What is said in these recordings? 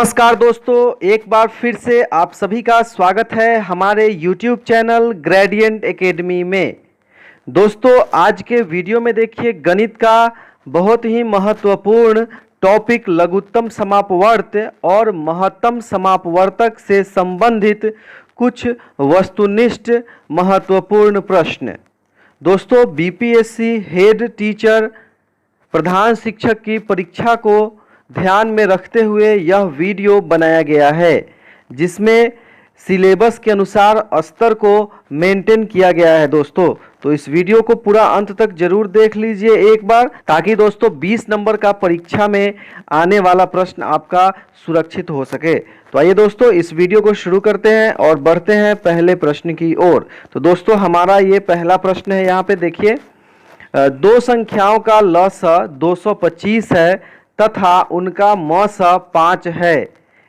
नमस्कार दोस्तों, एक बार फिर से आप सभी का स्वागत है हमारे YouTube चैनल ग्रेडियंट एकेडमी में। दोस्तों आज के वीडियो में देखिए गणित का बहुत ही महत्वपूर्ण टॉपिक लघुत्तम समापवर्त और महत्तम समापवर्तक से संबंधित कुछ वस्तुनिष्ठ महत्वपूर्ण प्रश्न। दोस्तों बीपीएससी हेड टीचर प्रधान शिक्षक की परीक्षा को ध्यान में रखते हुए यह वीडियो बनाया गया है, जिसमें सिलेबस के अनुसार स्तर को मेंटेन किया गया है। दोस्तों तो इस वीडियो को पूरा अंत तक जरूर देख लीजिए एक बार, ताकि दोस्तों 20 नंबर का परीक्षा में आने वाला प्रश्न आपका सुरक्षित हो सके। तो आइए दोस्तों इस वीडियो को शुरू करते हैं और बढ़ते हैं पहले प्रश्न की ओर। तो दोस्तों हमारा ये पहला प्रश्न है, यहाँ पे देखिए दो संख्याओं का लसा 225 है तथा उनका मसा 5 है।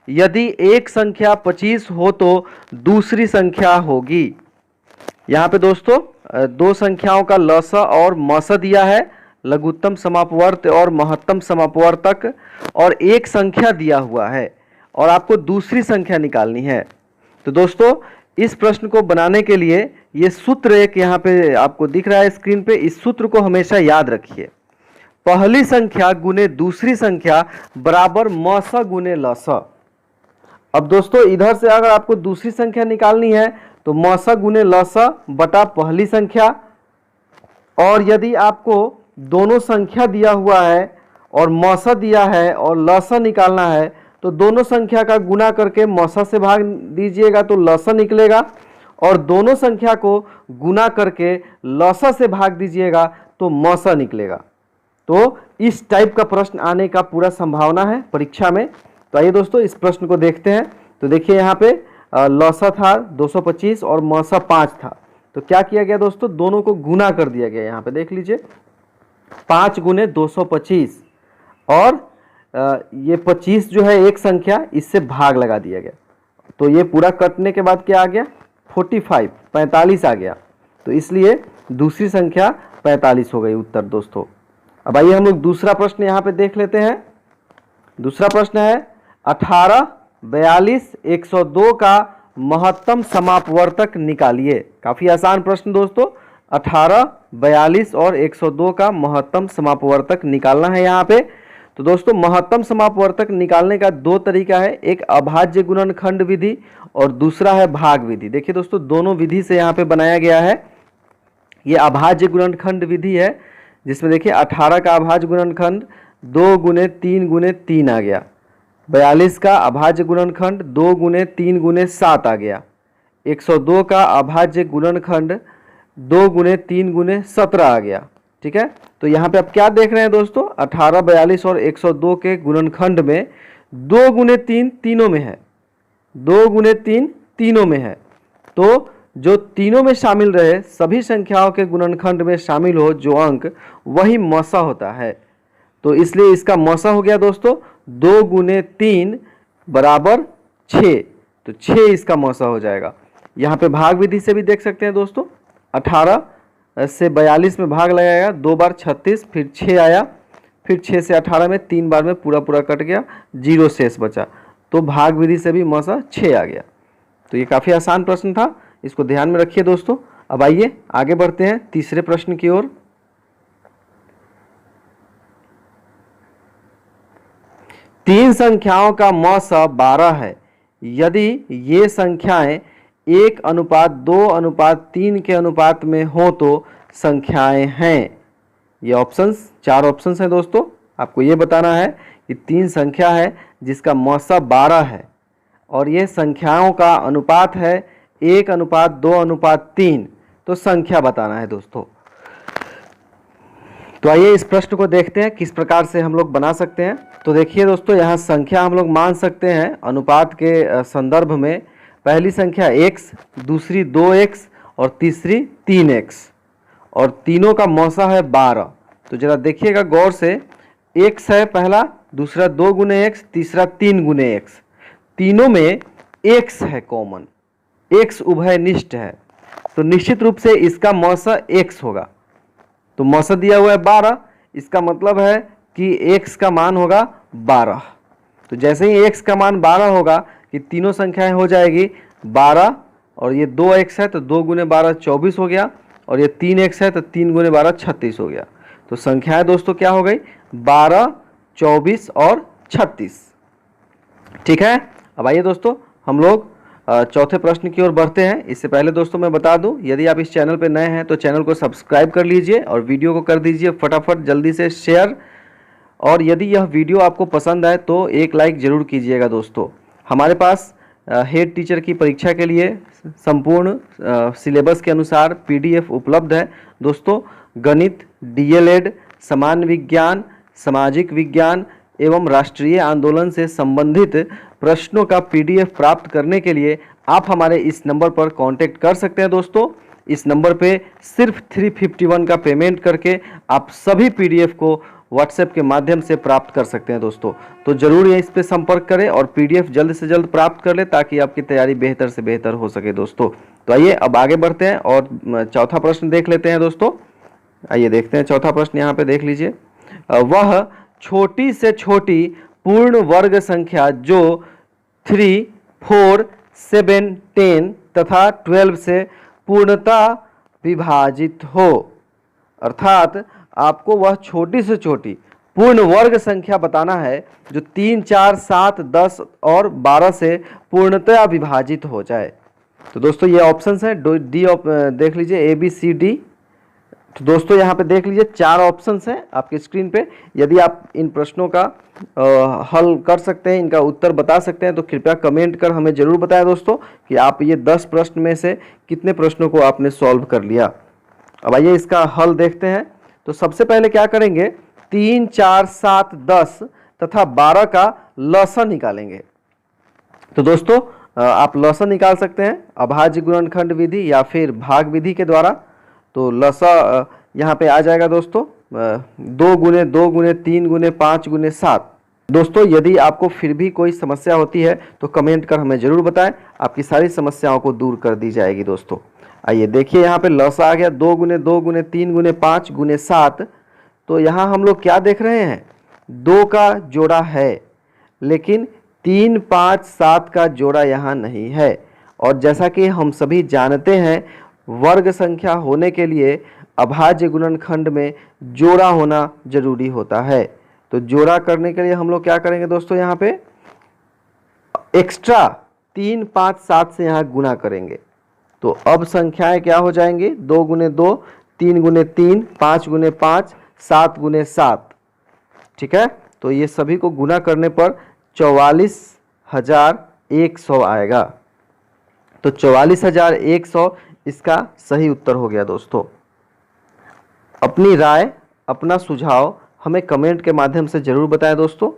यदि एक संख्या 25 हो तो दूसरी संख्या होगी। यहाँ पे दोस्तों दो संख्याओं का लसा और मसा दिया है, लघुत्तम समापवर्त और महत्तम समापवर्तक, और एक संख्या दिया हुआ है और आपको दूसरी संख्या निकालनी है। तो दोस्तों इस प्रश्न को बनाने के लिए ये सूत्र एक यहाँ पे आपको दिख रहा है स्क्रीन पे, इस सूत्र को हमेशा याद रखिए। पहली संख्या गुने दूसरी संख्या बराबर मसा गुने लसा। अब दोस्तों इधर से अगर आपको दूसरी संख्या निकालनी है तो मसा गुने लसा बटा पहली संख्या, और यदि आपको दोनों संख्या दिया हुआ है और मसा दिया है और लसा निकालना है तो दोनों संख्या का गुना करके मसा से भाग दीजिएगा तो लसा निकलेगा, और दोनों संख्या को गुना करके लसा से भाग दीजिएगा तो मसा निकलेगा। तो इस टाइप का प्रश्न आने का पूरा संभावना है परीक्षा में। तो आइए दोस्तों इस प्रश्न को देखते हैं। तो देखिए यहाँ पे लसा था 225 और मसा 5 था, तो क्या किया गया दोस्तों, दोनों को गुना कर दिया गया। यहाँ पे देख लीजिए 5 गुने 225 और ये 25 जो है एक संख्या, इससे भाग लगा दिया गया। तो ये पूरा कटने के बाद क्या आ गया, 45 आ गया। तो इसलिए दूसरी संख्या 45 हो गई उत्तर दोस्तों। अब आइए हम लोग दूसरा प्रश्न यहाँ पे देख लेते हैं। दूसरा प्रश्न है 18, 42, 102 का महत्तम समापवर्तक निकालिए। काफ़ी आसान प्रश्न दोस्तों, 18, 42 और 102 का महत्तम समापवर्तक निकालना है यहाँ पे। तो दोस्तों महत्तम समापवर्तक निकालने का दो तरीका है, एक अभाज्य गुणनखंड विधि और दूसरा है भाग विधि। देखिए दोस्तों दोनों विधि से यहाँ पे बनाया गया है। ये अभाज्य गुणनखंड विधि है, जिसमें देखिए 18 का अभाज्य गुणनखंड 2 गुने 3 गुने 3 आ गया। 42 का अभाज्य गुणनखंड 2 गुने 3 गुने 7 आ गया। 102 का अभाज्य गुणनखंड 2 गुने 3 गुने 17 आ गया। ठीक है, तो यहाँ पे आप क्या देख रहे हैं दोस्तों, 18, 42 और 102 के गुणनखंड में 2 गुने 3 तीनों में है, 2 गुने 3 तीनों में है। तो जो तीनों में शामिल रहे, सभी संख्याओं के गुणनखंड में शामिल हो जो अंक, वही मसा होता है। तो इसलिए इसका मसा हो गया दोस्तों 2 गुने 3 बराबर 6, तो 6 इसका मसा हो जाएगा। यहाँ पे भाग विधि से भी देख सकते हैं दोस्तों, 18 से 42 में भाग लगाएगा, 2 बार 36, फिर 6 आया, फिर 6 से 18 में 3 बार में पूरा पूरा कट गया, 0 शेष बचा, तो भाग विधि से भी मसा 6 आ गया। तो ये काफ़ी आसान प्रश्न था, इसको ध्यान में रखिए दोस्तों। अब आइए आगे बढ़ते हैं तीसरे प्रश्न की ओर। तीन संख्याओं का मसा 12 है। यदि ये संख्याएं 1:2:3 के अनुपात में हो तो संख्याएं हैं। ये ऑप्शंस, 4 ऑप्शंस हैं दोस्तों। आपको ये बताना है कि तीन संख्या है जिसका मसा 12 है और ये संख्याओं का अनुपात है 1:2:3, तो संख्या बताना है दोस्तों। तो आइए इस प्रश्न को देखते हैं किस प्रकार से हम लोग बना सकते हैं। तो देखिए दोस्तों यहाँ संख्या हम लोग मान सकते हैं अनुपात के संदर्भ में। पहली संख्या x, दूसरी 2x और तीसरी 3x, और तीनों का मौसा है 12। तो जरा देखिएगा गौर से, x है पहला, दूसरा 2 गुने x, तीसरा 3 गुने x, तीनों में x है कॉमन, x उभयनिष्ठ है, तो निश्चित रूप से इसका मौसा x होगा। तो मौसा दिया हुआ है 12, इसका मतलब है कि x का मान होगा 12। तो जैसे ही x का मान 12 होगा कि तीनों संख्याएं हो जाएगी 12, और ये 2x है तो 2 गुने 12 24 हो गया, और ये 3x है तो 3 गुने 12 36 हो गया। तो संख्याएं दोस्तों क्या हो गई 12, 24 और 36। ठीक है, अब आइए दोस्तों हम लोग चौथे प्रश्न की ओर बढ़ते हैं। इससे पहले दोस्तों मैं बता दूं, यदि आप इस चैनल पर नए हैं तो चैनल को सब्सक्राइब कर लीजिए और वीडियो को कर दीजिए फटाफट जल्दी से शेयर, और यदि यह वीडियो आपको पसंद आए तो एक लाइक ज़रूर कीजिएगा। दोस्तों हमारे पास हेड टीचर की परीक्षा के लिए संपूर्ण सिलेबस के अनुसार PDF उपलब्ध है। दोस्तों गणित, DLED, सामान्य विज्ञान, सामाजिक विज्ञान एवं राष्ट्रीय आंदोलन से संबंधित प्रश्नों का PDF प्राप्त करने के लिए आप हमारे इस नंबर पर कांटेक्ट कर सकते हैं। दोस्तों इस नंबर पे सिर्फ 351 का पेमेंट करके आप सभी PDF को WhatsApp के माध्यम से प्राप्त कर सकते हैं। दोस्तों तो ज़रूर इस पे संपर्क करें और PDF जल्द से जल्द प्राप्त कर ले ताकि आपकी तैयारी बेहतर से बेहतर हो सके। दोस्तों तो आइए अब आगे बढ़ते हैं और चौथा प्रश्न देख लेते हैं। दोस्तों आइए देखते हैं चौथा प्रश्न, यहाँ पे देख लीजिए। वह छोटी से छोटी पूर्ण वर्ग संख्या जो 3, 4, 7, 10 तथा 12 से पूर्णतः विभाजित हो, अर्थात आपको वह छोटी से छोटी पूर्ण वर्ग संख्या बताना है जो 3, 4, 7, 10 और 12 से पूर्णतः विभाजित हो जाए। तो दोस्तों ये ऑप्शंस हैं, डी देख लीजिए ABCD। तो दोस्तों यहाँ पे देख लीजिए 4 ऑप्शंस हैं आपके स्क्रीन पे। यदि आप इन प्रश्नों का हल कर सकते हैं, इनका उत्तर बता सकते हैं तो कृपया कमेंट कर हमें ज़रूर बताएं दोस्तों कि आप ये 10 प्रश्न में से कितने प्रश्नों को आपने सॉल्व कर लिया। अब आइए इसका हल देखते हैं। तो सबसे पहले क्या करेंगे, 3, 4, 7, 10 तथा 12 का लसाअ निकालेंगे। तो दोस्तों आप लसाअ निकाल सकते हैं अभाज्य गुणनखंड विधि या फिर भाग विधि के द्वारा। तो लसाअ यहाँ पे आ जाएगा दोस्तों 2 गुने 2 गुने 3 गुने 5 गुने 7। दोस्तों यदि आपको फिर भी कोई समस्या होती है तो कमेंट कर हमें ज़रूर बताएं, आपकी सारी समस्याओं को दूर कर दी जाएगी। दोस्तों आइए देखिए यहाँ पे लसाअ आ गया 2 गुने 2 गुने 3 गुने 5 गुने 7। तो यहाँ हम लोग क्या देख रहे हैं, 2 का जोड़ा है लेकिन 3, 5, 7 का जोड़ा यहाँ नहीं है। और जैसा कि हम सभी जानते हैं वर्ग संख्या होने के लिए अभाज्य गुणनखंड में जोड़ा होना जरूरी होता है। तो जोड़ा करने के लिए हम लोग क्या करेंगे दोस्तों, यहाँ पे एक्स्ट्रा 3, 5, 7 से यहाँ गुना करेंगे। तो अब संख्याएं क्या हो जाएंगी, 2 गुने 2, 3 गुने 3, 5 गुने 5, 7 गुने 7। ठीक है, तो ये सभी को गुना करने पर 44,100 आएगा। तो 44,100 इसका सही उत्तर हो गया। दोस्तों अपनी राय, अपना सुझाव हमें कमेंट के माध्यम से जरूर बताएं। दोस्तों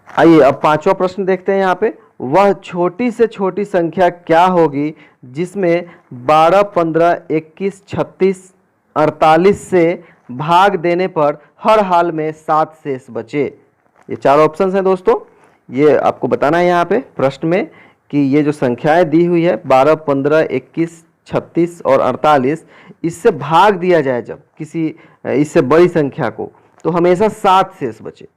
आइए अब 5वां प्रश्न देखते हैं। यहाँ पे वह छोटी से छोटी संख्या क्या होगी जिसमें 12, 15, 21, 36, 48 से भाग देने पर हर हाल में 7 शेष बचे। ये 4 ऑप्शंस हैं दोस्तों, ये आपको बताना है यहाँ पे प्रश्न में कि ये जो संख्याएं दी हुई है 12, 15, 21, 36 और 48, इससे भाग दिया जाए जब किसी इससे बड़ी संख्या को तो हमेशा 7 शेष बचे।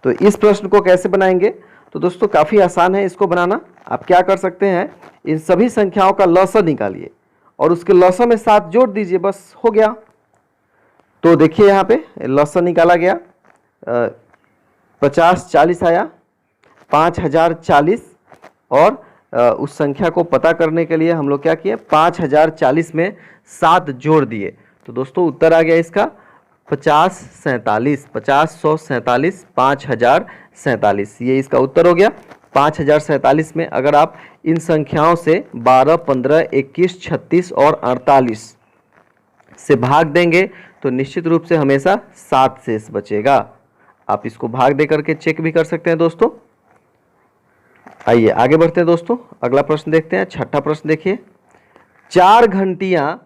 तो इस प्रश्न को कैसे बनाएंगे, तो दोस्तों काफ़ी आसान है इसको बनाना। आप क्या कर सकते हैं, इन सभी संख्याओं का लसाअ निकालिए और उसके लसाअ में 7 जोड़ दीजिए, बस हो गया। तो देखिए यहाँ पे लसाअ निकाला गया 50, 40 आया 5040, और उस संख्या को पता करने के लिए हम लोग क्या किए, 5040 में 7 जोड़ दिए। तो दोस्तों उत्तर आ गया इसका 5047, 5047, 5047, ये इसका उत्तर हो गया। 5047 में अगर आप इन संख्याओं से 12, 15, 21, 36 और 48 से भाग देंगे तो निश्चित रूप से हमेशा 7 शेष बचेगा। आप इसको भाग दे करके चेक भी कर सकते हैं। दोस्तों आइए आगे बढ़ते हैं। दोस्तों अगला प्रश्न देखते हैं। 6ठा प्रश्न देखिए, 4 घंटियां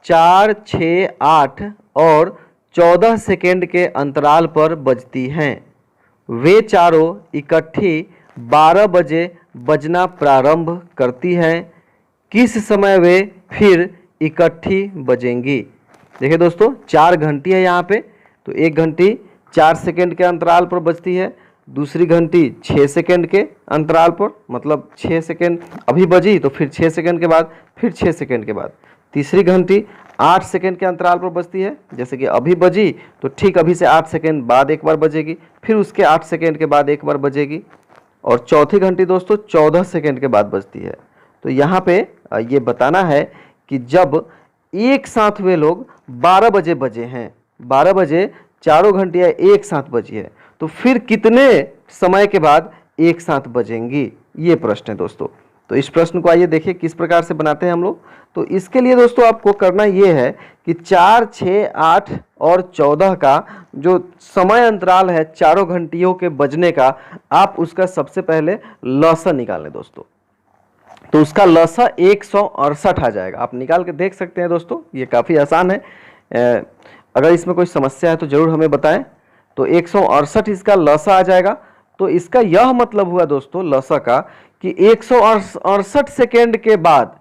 4, 6, 8 और 14 सेकेंड के अंतराल पर बजती हैं। वे चारों इकट्ठी 12 बजे बजना प्रारंभ करती हैं। किस समय वे फिर इकट्ठी बजेंगी। देखिए दोस्तों 4 घंटी है यहाँ पे, तो 1 घंटी 4 सेकेंड के अंतराल पर बजती है, दूसरी घंटी 6 सेकंड के अंतराल पर, मतलब 6 सेकंड अभी बजी तो फिर 6 सेकंड के बाद, फिर 6 सेकंड के बाद। तीसरी घंटी 8 सेकंड के अंतराल पर बजती है, जैसे कि अभी बजी तो ठीक अभी से 8 सेकंड बाद एक बार बजेगी, फिर उसके 8 सेकंड के बाद एक बार बजेगी। और चौथी घंटी दोस्तों 14 सेकंड के बाद बजती है। तो यहाँ पे ये बताना है कि जब एक साथ वे लोग 12 बजे बजे हैं, 12 बजे चारों घंटियाँ एक साथ बजी है, तो फिर कितने समय के बाद एक साथ बजेंगी, ये प्रश्न है दोस्तों। तो इस प्रश्न को आइए देखिए किस प्रकार से बनाते हैं हम लोग। तो इसके लिए दोस्तों आपको करना ये है कि 4, 6, 8 और 14 का जो समय अंतराल है चारों घंटियों के बजने का, आप उसका सबसे पहले लसा निकालें दोस्तों। तो उसका लसा 168 आ जाएगा। आप निकाल के देख सकते हैं दोस्तों, ये काफ़ी आसान है। अगर इसमें कोई समस्या है तो ज़रूर हमें बताएं। तो 168 इसका लसा आ जाएगा। तो इसका यह मतलब हुआ दोस्तों लसा का कि 168 सेकेंड के बाद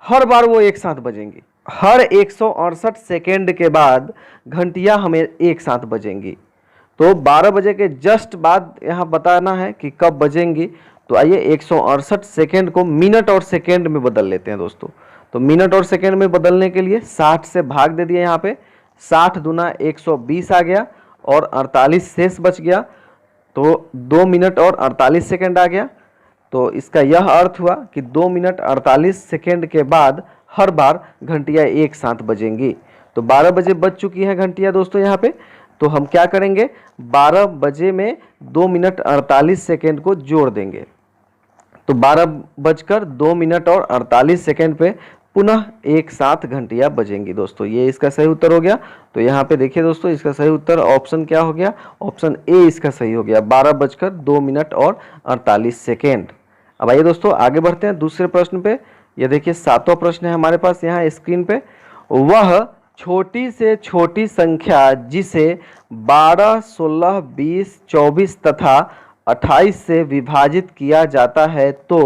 हर बार वो एक साथ बजेंगी। हर 168 सेकेंड के बाद घंटियां हमें एक साथ बजेंगी। तो 12 बजे के जस्ट बाद यहाँ बताना है कि कब बजेंगी। तो आइए 168 सेकेंड को मिनट और सेकेंड में बदल लेते हैं दोस्तों। तो मिनट और सेकेंड में बदलने के लिए 60 से भाग दे दिए, यहाँ पे 60 दूना 120 आ गया और 48 शेष बच गया। तो 2 मिनट और 48 सेकेंड आ गया। तो इसका यह अर्थ हुआ कि 2 मिनट 48 सेकेंड के बाद हर बार घंटियां एक साथ बजेंगी। तो 12 बजे बज चुकी हैं घंटियां दोस्तों यहाँ पे। तो हम क्या करेंगे, 12 बजे में 2 मिनट 48 सेकेंड को जोड़ देंगे। तो 12 बजकर 2 मिनट और 48 सेकेंड पे पुनः एक साथ घंटियां बजेंगी दोस्तों। ये इसका सही उत्तर हो गया। तो यहाँ पे देखिए दोस्तों, इसका सही उत्तर ऑप्शन क्या हो गया, ऑप्शन ए इसका सही हो गया, 12 बजकर 2 मिनट और 48 सेकेंड। अब आइए दोस्तों आगे बढ़ते हैं दूसरे प्रश्न पे। ये देखिए 7वां प्रश्न है हमारे पास यहाँ स्क्रीन पे। वह छोटी से छोटी संख्या जिसे 12, 16, 20, 24 तथा 28 से विभाजित किया जाता है तो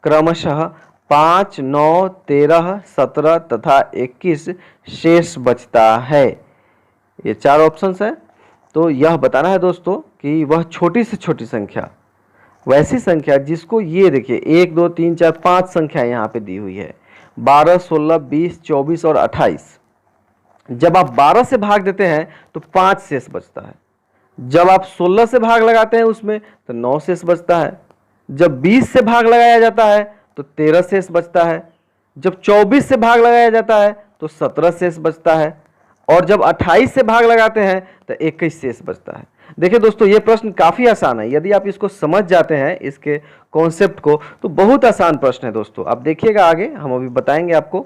क्रमशः 5, 9, 13, 17 तथा 21 शेष बचता है। ये 4 ऑप्शंस है। तो यह बताना है दोस्तों कि वह छोटी से छोटी संख्या, वैसी संख्या जिसको ये देखिए 1, 2, 3, 4, 5 संख्या यहाँ पे दी हुई है, 12, 16, 20, 24 और 28। जब आप 12 से भाग देते हैं तो 5 शेष बचता है। जब आप 16 से भाग लगाते हैं उसमें तो 9 शेष बचता है। जब 20 से भाग लगाया जाता है तो 13 शेष बचता है। जब 24 से भाग लगाया जाता है तो 17 शेष बचता है। और जब 28 से भाग लगाते हैं तो 21 शेष बचता है। देखिए दोस्तों, ये प्रश्न काफ़ी आसान है। यदि आप इसको समझ जाते हैं, इसके कॉन्सेप्ट को, तो बहुत आसान प्रश्न है दोस्तों। आप देखिएगा आगे, हम अभी बताएंगे आपको।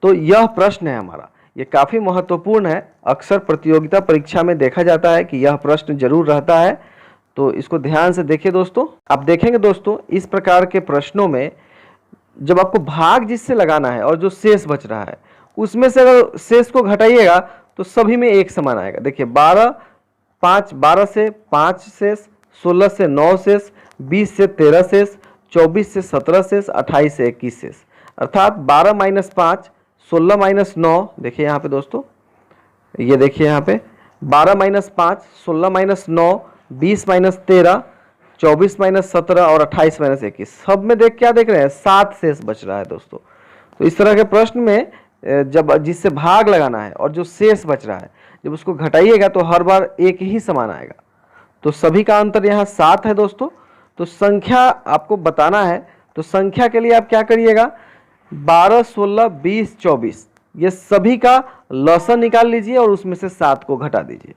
तो यह प्रश्न है हमारा, ये काफ़ी महत्वपूर्ण है। अक्सर प्रतियोगिता परीक्षा में देखा जाता है कि यह प्रश्न जरूर रहता है। तो इसको ध्यान से देखिए दोस्तों। आप देखेंगे दोस्तों, इस प्रकार के प्रश्नों में जब आपको भाग जिससे लगाना है और जो शेष बच रहा है उसमें से अगर शेष को घटाइएगा तो सभी में एक समान आएगा। देखिए 12 से 5 शेष, 16 से 9 शेष, 20 से 13 शेष, 24 से 17 शेष, 28 से 21 शेष। अर्थात 12 - 5, 16 - 9। देखिए यहाँ पे दोस्तों, ये देखिए यहाँ पे 12 - 5, 16 - 9, 20 - 13, 24 - 17 और 28 - 21। सब में क्या देख रहे हैं, 7 शेष बच रहा है दोस्तों। तो इस तरह के प्रश्न में जब जिससे भाग लगाना है और जो शेष बच रहा है, जब उसको घटाइएगा तो हर बार एक ही समान आएगा। तो सभी का अंतर यहाँ 7 है दोस्तों। तो संख्या आपको बताना है। तो संख्या के लिए आप क्या करिएगा, 12, 16, 20, 24 ये सभी का लसा निकाल लीजिए और उसमें से 7 को घटा दीजिए।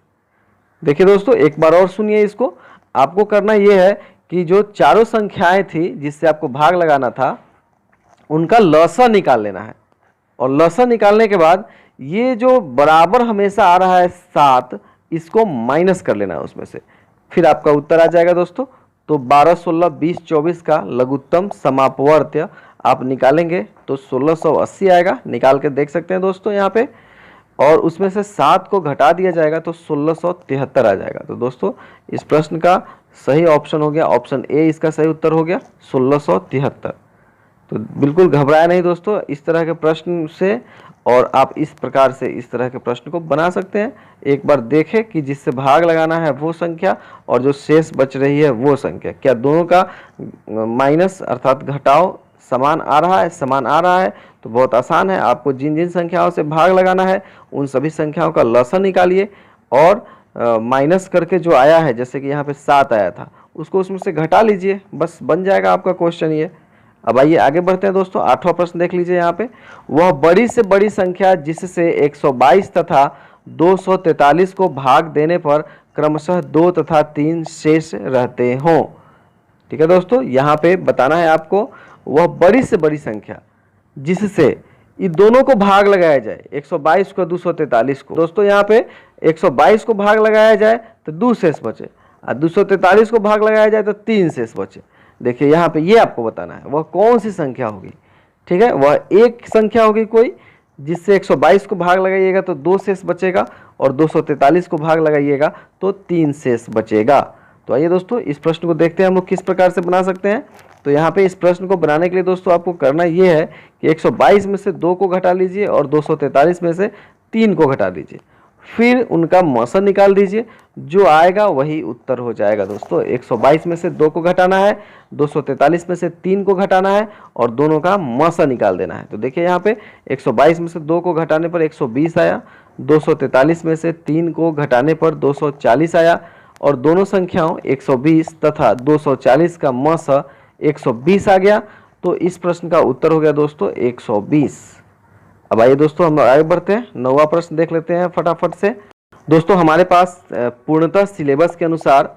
देखिए दोस्तों, एक बार और सुनिए इसको। आपको करना यह है कि जो चारों संख्याएं थी जिससे आपको भाग लगाना था, उनका लसा निकाल लेना है। और लसा निकालने के बाद ये जो बराबर हमेशा आ रहा है 7, इसको माइनस कर लेना है उसमें से, फिर आपका उत्तर आ जाएगा दोस्तों। तो 12, 16, 20, 24 का लघुत्तम समापवर्त्य आप निकालेंगे तो 1680 आएगा। निकाल के देख सकते हैं दोस्तों यहाँ पे। और उसमें से 7 को घटा दिया जाएगा तो 1673 आ जाएगा। तो दोस्तों इस प्रश्न का सही ऑप्शन हो गया, ऑप्शन ए इसका सही उत्तर हो गया, 1673। तो बिल्कुल घबराया नहीं दोस्तों, इस तरह के प्रश्न से और आप इस प्रकार से इस तरह के प्रश्न को बना सकते हैं। एक बार देखें कि जिससे भाग लगाना है वो संख्या और जो शेष बच रही है वो संख्या, क्या दोनों का माइनस अर्थात घटाव समान आ रहा है? समान आ रहा है तो बहुत आसान है, आपको जिन जिन संख्याओं से भाग लगाना है उन सभी संख्याओं का लसन निकालिए और माइनस करके जो आया है, जैसे कि यहाँ पे 7 आया था, उसको उसमें से घटा लीजिए, बस बन जाएगा आपका क्वेश्चन ये। अब आइए आगे बढ़ते हैं दोस्तों। 8वां प्रश्न देख लीजिए यहाँ पे, वह बड़ी से बड़ी संख्या जिससे 122 तथा 243 को भाग देने पर क्रमशः 2 तथा 3 शेष रहते हों। ठीक है दोस्तों, यहाँ पे बताना है आपको वह बड़ी से बड़ी संख्या जिससे इन दोनों को भाग लगाया जाए, 122 को 243 को। दोस्तों यहाँ पे 122 को भाग लगाया जाए तो 2 शेष बचे और 243 को भाग लगाया जाए तो 3 शेष बचे। देखिए यहाँ पे ये आपको बताना है वह कौन सी संख्या होगी। ठीक है, वह एक संख्या होगी कोई जिससे 122 को भाग लगाइएगा तो 2 शेष बचेगा और 243 को भाग लगाइएगा तो 3 शेष बचेगा। तो आइए दोस्तों इस प्रश्न को देखते हैं हम लोग किस प्रकार से बना सकते हैं। तो यहाँ पे इस प्रश्न को बनाने के लिए दोस्तों आपको करना ये है कि 122 में से 2 को घटा लीजिए और 243 में से 3 को घटा दीजिए, फिर उनका मौसा निकाल दीजिए, जो आएगा वही उत्तर हो जाएगा। दोस्तों 122 में से 2 को घटाना है, 243 में से 3 को घटाना है और दोनों का मौसा निकाल देना है। तो देखिए यहाँ पे 122 में से 2 को घटाने पर 120 आया, 243 में से 3 को घटाने पर 240 आया और दोनों संख्याओं 120 तथा 240 का मौसा 120 आ गया। तो इस प्रश्न का उत्तर हो गया दोस्तों 120। अब आइए दोस्तों हम आगे बढ़ते हैं, 9वां प्रश्न देख लेते हैं फटाफट से। दोस्तों हमारे पास पूर्णतः सिलेबस के अनुसार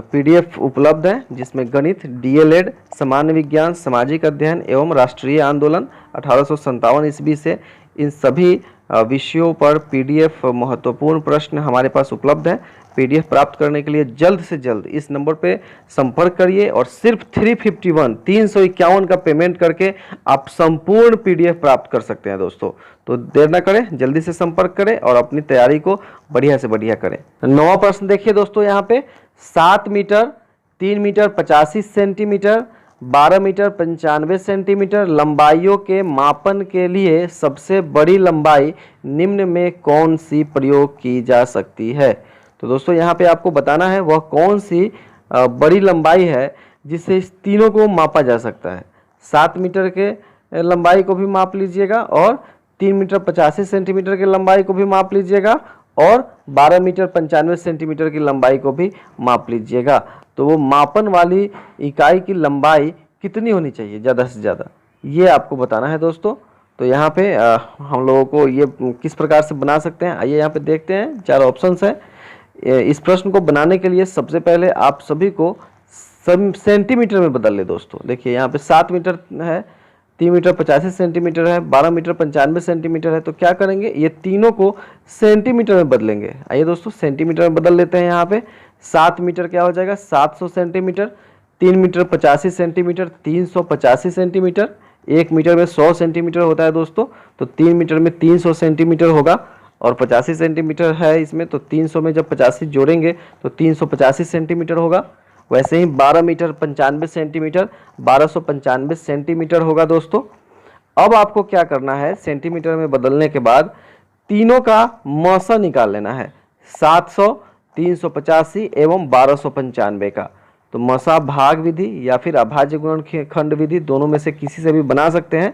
PDF उपलब्ध है जिसमें गणित, DLED, सामान्य विज्ञान, सामाजिक अध्ययन एवं राष्ट्रीय आंदोलन 1857 ईस्वी से इन सभी विषयों पर PDF महत्वपूर्ण प्रश्न हमारे पास उपलब्ध है। PDF प्राप्त करने के लिए जल्द से जल्द इस नंबर पे संपर्क करिए और सिर्फ 351 का पेमेंट करके आप संपूर्ण PDF प्राप्त कर सकते हैं दोस्तों। तो देर ना करें, जल्दी से संपर्क करें और अपनी तैयारी को बढ़िया से बढ़िया करें। 9वां प्रश्न देखिए दोस्तों यहाँ पे, 7 metre 3 metre 85 centimetre 12 metre 95 centimetre लंबाइयों के मापन के लिए सबसे बड़ी लंबाई निम्न में कौन सी प्रयोग की जा सकती है। तो दोस्तों यहाँ पे आपको बताना है वह कौन सी बड़ी लंबाई है जिससे इस तीनों को मापा जा सकता है। 7 मीटर के लंबाई को भी माप लीजिएगा और 3 मीटर 85 सेंटीमीटर की लंबाई को भी माप लीजिएगा और 12 मीटर 95 सेंटीमीटर की लंबाई को भी माप लीजिएगा। तो वो मापन वाली इकाई की लंबाई कितनी होनी चाहिए ज़्यादा से ज़्यादा, ये आपको बताना है दोस्तों। तो यहाँ पे हम लोगों को ये किस प्रकार से बना सकते हैं, आइए यहाँ पे देखते हैं। 4 ऑप्शंस हैं। इस प्रश्न को बनाने के लिए सबसे पहले आप सभी को सेंटीमीटर में बदल ले दोस्तों। देखिए यहाँ पे 7 मीटर है, 3 मीटर 85 सेंटीमीटर है, 12 मीटर 95 सेंटीमीटर है। तो क्या करेंगे, ये तीनों को सेंटीमीटर में बदलेंगे। आइए दोस्तों सेंटीमीटर में बदल लेते हैं। यहाँ पे 7 मीटर क्या हो जाएगा 700 centimetre, 3 metre 85 centimetre 385 centimetre, 1 metre में 100 सेंटीमीटर होता है दोस्तों, तो 3 मीटर में 300 सेंटीमीटर होगा और 85 सेंटीमीटर है इसमें, तो 300 में जब 85 जोड़ेंगे तो 385 सेंटीमीटर होगा। वैसे ही 12 मीटर 95 सेंटीमीटर 1295 सेंटीमीटर होगा दोस्तों। अब आपको क्या करना है, सेंटीमीटर में बदलने के बाद तीनों का मौसा निकाल लेना है, 700, 385 एवं 1295 का। तो मौसा भाग विधि या फिर अभाज्य गुणनखंड विधि दोनों में से किसी से भी बना सकते हैं।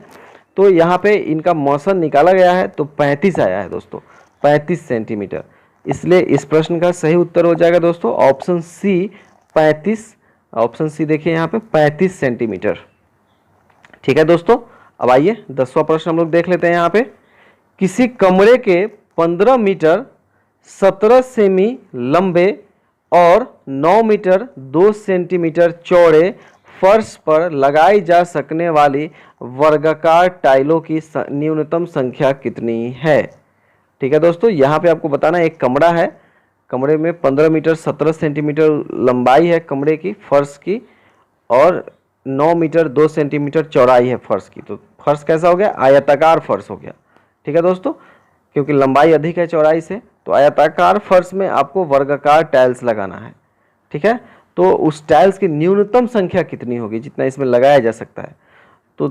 तो यहाँ पे इनका मौसा निकाला गया है तो 35 आया है दोस्तों, 35 सेंटीमीटर। इसलिए इस प्रश्न का सही उत्तर हो जाएगा दोस्तों ऑप्शन सी 35। ऑप्शन सी देखिए यहाँ पे 35 सेंटीमीटर। ठीक है दोस्तों, अब आइए 10वां प्रश्न हम लोग देख लेते हैं। यहाँ पे किसी कमरे के 15 मीटर 17 सेमी लंबे और 9 मीटर 2 सेंटीमीटर चौड़े फर्श पर लगाई जा सकने वाली वर्गाकार टाइलों की न्यूनतम संख्या कितनी है। ठीक है दोस्तों, यहाँ पे आपको बताना है एक कमरा है, कमरे में 15 मीटर 17 सेंटीमीटर लंबाई है कमरे की फर्श की और 9 मीटर 2 सेंटीमीटर चौड़ाई है फर्श की। तो फर्श कैसा हो गया, आयताकार फर्श हो गया। ठीक है दोस्तों, क्योंकि लंबाई अधिक है चौड़ाई से, तो आयताकार फर्श में आपको वर्गाकार टाइल्स लगाना है। ठीक है, तो उस टाइल्स की न्यूनतम संख्या कितनी होगी जितना इसमें लगाया जा सकता है। तो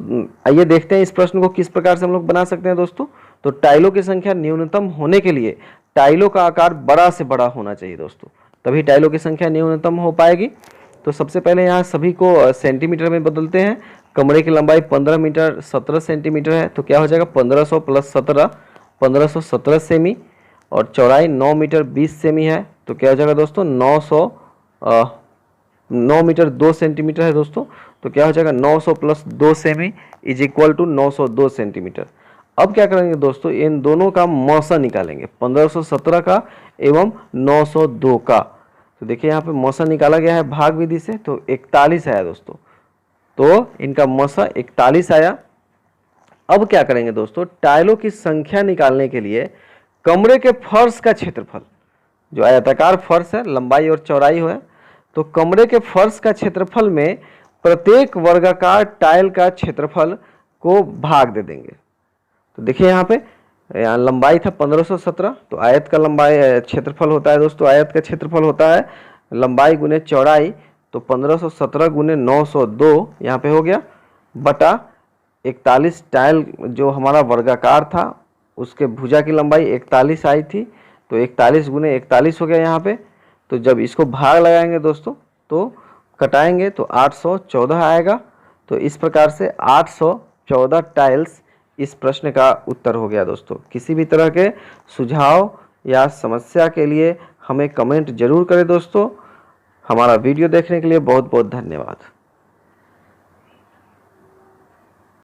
आइए देखते हैं इस प्रश्न को किस प्रकार से हम लोग बना सकते हैं दोस्तों। तो टाइलों की संख्या न्यूनतम होने के लिए टाइलों का आकार बड़ा से बड़ा होना चाहिए दोस्तों, तभी टाइलों की संख्या न्यूनतम हो पाएगी। तो सबसे पहले यहाँ सभी को सेंटीमीटर में बदलते हैं। कमरे की लंबाई 15 मीटर 17 सेंटीमीटर है, तो क्या हो जाएगा 1500 प्लस 17 1517 सेमी, और चौड़ाई 9 मीटर 20 सेमी है, तो क्या हो जाएगा दोस्तों 9 मीटर 2 सेंटीमीटर है दोस्तों, तो क्या हो जाएगा 900 प्लस 2 सेमी इज इक्वल टू 902 सेंटीमीटर। अब क्या करेंगे दोस्तों, इन दोनों का मौसा निकालेंगे, 1517 का एवं 902 का। तो देखिए यहाँ पे मौसा निकाला गया है भाग विधि से, तो 41 आया दोस्तों, तो इनका मौसा 41 आया। अब क्या करेंगे दोस्तों, टाइलों की संख्या निकालने के लिए कमरे के फर्श का क्षेत्रफल, जो आयताकार फर्श है लंबाई और चौड़ाई है, तो कमरे के फर्श का क्षेत्रफल में प्रत्येक वर्गाकार टाइल का क्षेत्रफल को भाग दे देंगे। तो देखिए यहाँ पे लंबाई था 1517, तो आयत का लंबाई क्षेत्रफल होता है दोस्तों, आयत का क्षेत्रफल होता है लंबाई गुने चौड़ाई, तो 1517 गुने 902 यहाँ पे हो गया, बटा 41 टाइल जो हमारा वर्गाकार था उसके भुजा की लंबाई 41 आई थी, तो 41 गुने 41 हो गया यहाँ पे। तो जब इसको भाग लगाएंगे दोस्तों तो कटाएंगे तो 814 आएगा। तो इस प्रकार से 814 टाइल्स इस प्रश्न का उत्तर हो गया दोस्तों। किसी भी तरह के सुझाव या समस्या के लिए हमें कमेंट जरूर करें दोस्तों। हमारा वीडियो देखने के लिए बहुत बहुत धन्यवाद।